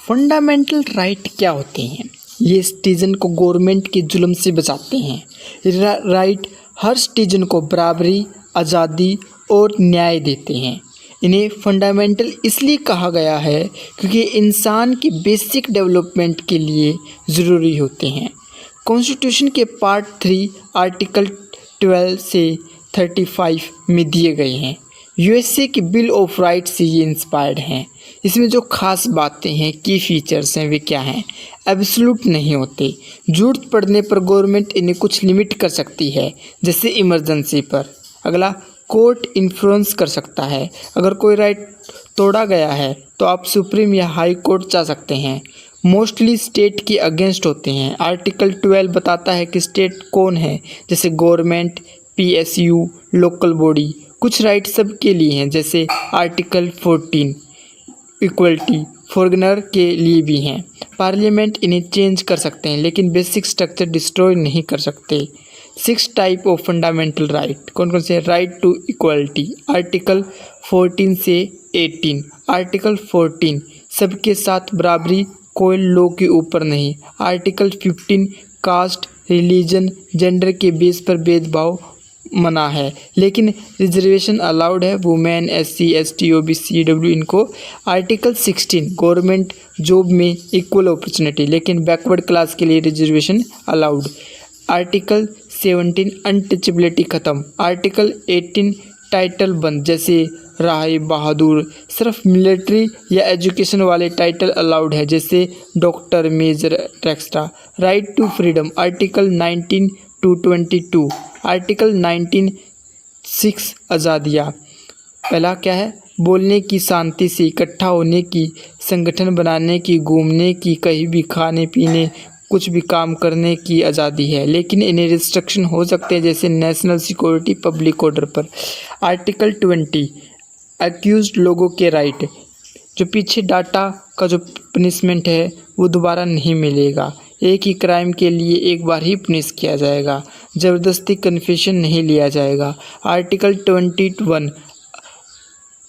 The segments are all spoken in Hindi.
फंडामेंटल राइट क्या होते हैं? ये सिटीजन को गवर्नमेंट के जुल्म से बचाते हैं। राइट हर सिटीजन को बराबरी, आज़ादी और न्याय देते हैं। इन्हें फंडामेंटल इसलिए कहा गया है क्योंकि इंसान के बेसिक डेवलपमेंट के लिए ज़रूरी होते हैं। कॉन्स्टिट्यूशन के पार्ट 3 आर्टिकल 12 से 35 में दिए गए हैं। यूएसए की बिल ऑफ राइट्स से ये इंस्पायर्ड हैं। इसमें जो खास बातें हैं, की फीचर्स हैं, वे क्या हैं? एब्सोल्यूट नहीं होते। ज़रूरत पड़ने पर गवर्नमेंट इन्हें कुछ लिमिट कर सकती है, जैसे इमरजेंसी पर। अगला, कोर्ट इन्फ्लुएंस कर सकता है। अगर कोई राइट तोड़ा गया है तो आप सुप्रीम या हाई कोर्ट जा सकते हैं। मोस्टली स्टेट के अगेंस्ट होते हैं। आर्टिकल 12 बताता है कि स्टेट कौन है, जैसे गवर्नमेंट, पीएसयू, लोकल बॉडी। कुछ राइट सबके लिए हैं, जैसे आर्टिकल 14 इक्वलिटी फॉरनर के लिए भी हैं। पार्लियामेंट इन्हें चेंज कर सकते हैं, लेकिन बेसिक स्ट्रक्चर डिस्ट्रॉय नहीं कर सकते। 6 टाइप ऑफ फंडामेंटल राइट कौन कौन से? राइट टू इक्वलिटी आर्टिकल 14 से 18। आर्टिकल 14 सबके साथ बराबरी, कोई लॉ के ऊपर नहीं। आर्टिकल 15 कास्ट, रिलीजन, जेंडर के बेस पर भेदभाव मना है, लेकिन रिजर्वेशन अलाउड है। Women, SC, ST, OBC, EW इनको। आर्टिकल 16 गवर्नमेंट जॉब में इक्वल अपॉर्चुनिटी, लेकिन बैकवर्ड क्लास के लिए रिजर्वेशन अलाउड। आर्टिकल 17 अनटचेबिलिटी ख़त्म। आर्टिकल 18 टाइटल बंद, जैसे राय बहादुर। सिर्फ मिलिट्री या एजुकेशन वाले टाइटल अलाउड है, जैसे doctor, major extra. Right to freedom article 19 to 22। Article 19 6 आज़ादियाँ। पहला क्या है? बोलने की, शांति से इकट्ठा होने की, संगठन बनाने की, घूमने की, कहीं भी खाने पीने, कुछ भी काम करने की आज़ादी है, लेकिन इन्हें रिस्ट्रिक्शन हो सकते हैं, जैसे नेशनल सिक्योरिटी, पब्लिक ऑर्डर पर। आर्टिकल 20 एक्यूज्ड लोगों के राइट। जो पीछे डाटा का जो पनिशमेंट है वो दोबारा नहीं मिलेगा। एक ही क्राइम के लिए एक बार ही पनिश किया जाएगा। ज़बरदस्ती कन्फेशन नहीं लिया जाएगा। Article 21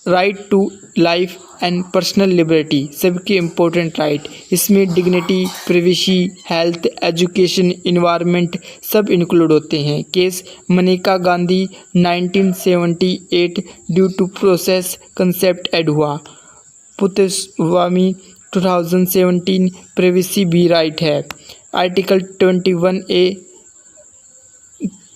right to life and personal liberty सबके इम्पोर्टेंट राइट। इसमें dignity, privacy, health, education, environment सब इंक्लूड होते हैं। Case Maneka Gandhi 1978 due to process concept add हुआ। पुतस्वामी 2017 प्रिवेसी भी राइट है। आर्टिकल 21A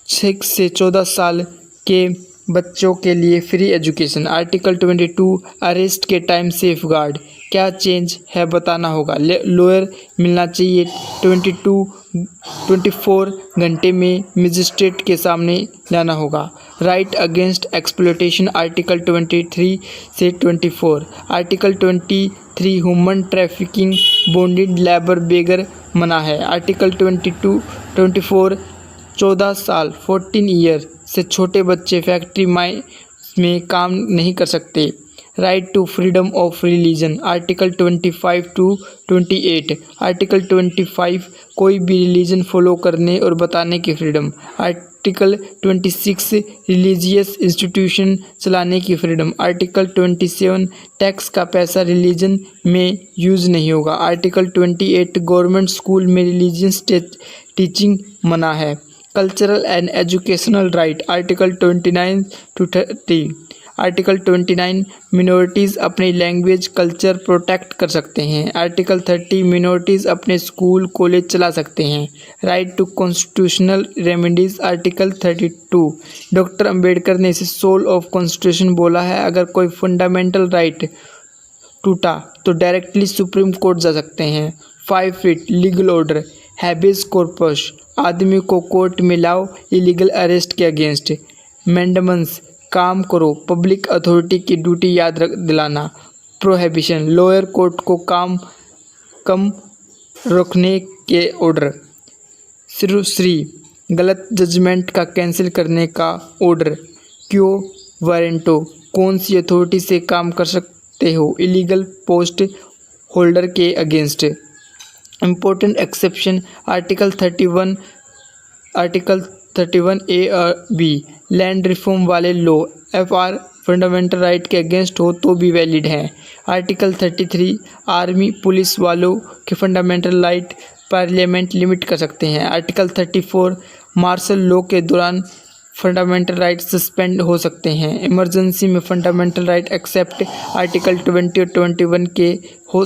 6 से 14 साल के बच्चों के लिए फ्री एजुकेशन। आर्टिकल 22 अरेस्ट के टाइम सेफ गार्ड। क्या चेंज है बताना होगा। लॉयर मिलना चाहिए 24 घंटे में मजिस्ट्रेट के सामने लाना होगा। राइट अगेंस्ट एक्सप्लॉयटेशन आर्टिकल 23 से 24। Article 23 human trafficking, bonded labour, बेगर मना है। आर्टिकल 24 14 साल 14 ईयर से छोटे बच्चे फैक्ट्री में काम नहीं कर सकते। Right to freedom of religion article 25 to 28। Article 25 कोई भी रिलीजन फॉलो करने और बताने की फ्रीडम। आर्टिकल 26 रिलीजियस इंस्टीट्यूशन चलाने की फ्रीडम। आर्टिकल 27 टैक्स का पैसा रिलीजन में यूज़ नहीं होगा। आर्टिकल 28 गवर्नमेंट स्कूल में रिलीजियस टीचिंग मना है। Cultural and educational right article 29 to 30। Article 29 minorities अपनी लैंग्वेज, कल्चर प्रोटेक्ट कर सकते हैं। आर्टिकल 30 मिनॉरिटीज़ अपने स्कूल, कॉलेज चला सकते हैं। Right to constitutional remedies article 32। Doctor Ambedkar ने इसे सोल ऑफ कॉन्स्टिट्यूशन बोला है। अगर कोई फंडामेंटल राइट टूटा तो डायरेक्टली सुप्रीम कोर्ट जा सकते हैं। 5 feet legal order, habeas corpus, आदमी को कोर्ट में लाओ इलीगल अरेस्ट के अगेंस्ट। मैंडेमन्स, काम करो, पब्लिक अथॉरिटी की ड्यूटी याद रख दिलाना। प्रोहिबिशन, लोअर कोर्ट को काम कम रखने के ऑर्डर। श्री गलत जजमेंट का कैंसिल करने का ऑर्डर। क्यों वारंटो, कौन सी अथॉरिटी से काम कर सकते हो इलीगल पोस्ट होल्डर के against. Important exception article 31A और B लैंड रिफॉर्म वाले लॉ FR फंडामेंटल राइट के अगेंस्ट हो तो भी वैलिड है। आर्टिकल 33 आर्मी पुलिस वालों के फंडामेंटल राइट पार्लियामेंट लिमिट कर सकते हैं। आर्टिकल 34 मार्शल लॉ के दौरान फंडामेंटल राइट सस्पेंड हो सकते हैं। इमरजेंसी में फंडामेंटल राइट एक्सेप्ट आर्टिकल 20 और 21 के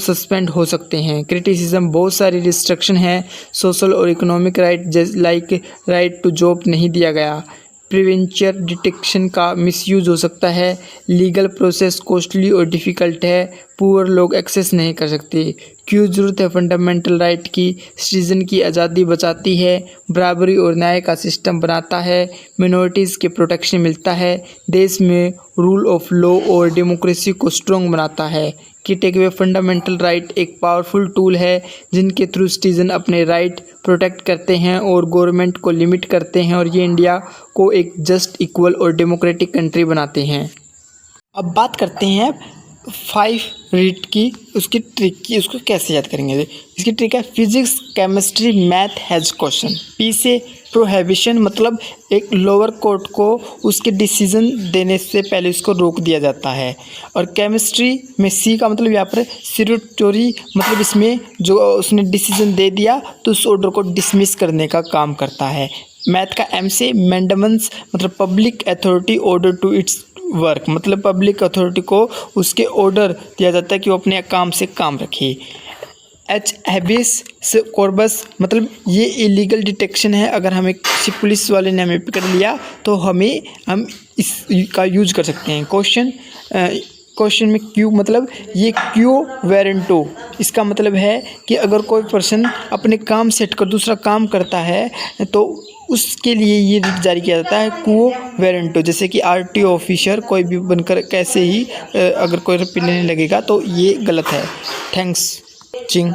सस्पेंड हो सकते हैं। क्रिटिसिज्म बहुत सारी रिस्ट्रिक्शन है। सोशल और economic right like right to job नहीं दिया गया। प्रिवेंचर डिटेक्शन का मिसयूज हो सकता है। लीगल प्रोसेस कॉस्टली और डिफ़िकल्ट है। पुअर लोग एक्सेस नहीं कर सकते। क्यों ज़रूरत है फंडामेंटल राइट की? सिटीजन की आज़ादी बचाती है, बराबरी और न्याय का सिस्टम बनाता है, मिनॉरिटीज़ के प्रोटेक्शन मिलता है, देश में रूल ऑफ लॉ और डेमोक्रेसी को स्ट्रॉन्ग बनाता है। कि टेक अवे फंडामेंटल राइट एक पावरफुल टूल है जिनके थ्रू सिटीजन अपने राइट प्रोटेक्ट करते हैं और गवर्नमेंट को लिमिट करते हैं और ये इंडिया को एक जस्ट, इक्वल और डेमोक्रेटिक कंट्री बनाते हैं। अब बात करते हैं 5 रीड की, उसकी ट्रिक की, उसको कैसे याद करेंगे। इसकी ट्रिक है physics, chemistry, math has question. P से प्रोहिबिशन, मतलब एक लोअर कोर्ट को उसके डिसीजन देने से पहले उसको रोक दिया जाता है। और केमिस्ट्री में सी का मतलब यहाँ पर सिरुटोरी, मतलब इसमें जो उसने डिसीजन दे दिया तो उस ऑर्डर को डिसमिस करने का काम करता है। मैथ का एम से मैंडेमन्स, मतलब public authority order to its work, मतलब पब्लिक अथॉरिटी को उसके ऑर्डर दिया जाता है कि वो अपने काम से काम रखे। एच हैबिस कॉर्पस, मतलब ये इलीगल डिटेक्शन है। अगर हमें किसी पुलिस वाले ने हमें पकड़ लिया तो हम इसका यूज कर सकते हैं। क्वेश्चन में क्यू, मतलब ये क्यू वेरेंटो, इसका मतलब है कि अगर कोई पर्सन अपने काम से हटकर दूसरा काम करता है तो उसके लिए ये रिट जारी किया जाता है क्वो वेरेंटो। जैसे कि आरटीओ ऑफिसर कोई भी बनकर कैसे ही अगर कोई रिट लेने लगेगा तो ये गलत है। थैंक्स चिंग।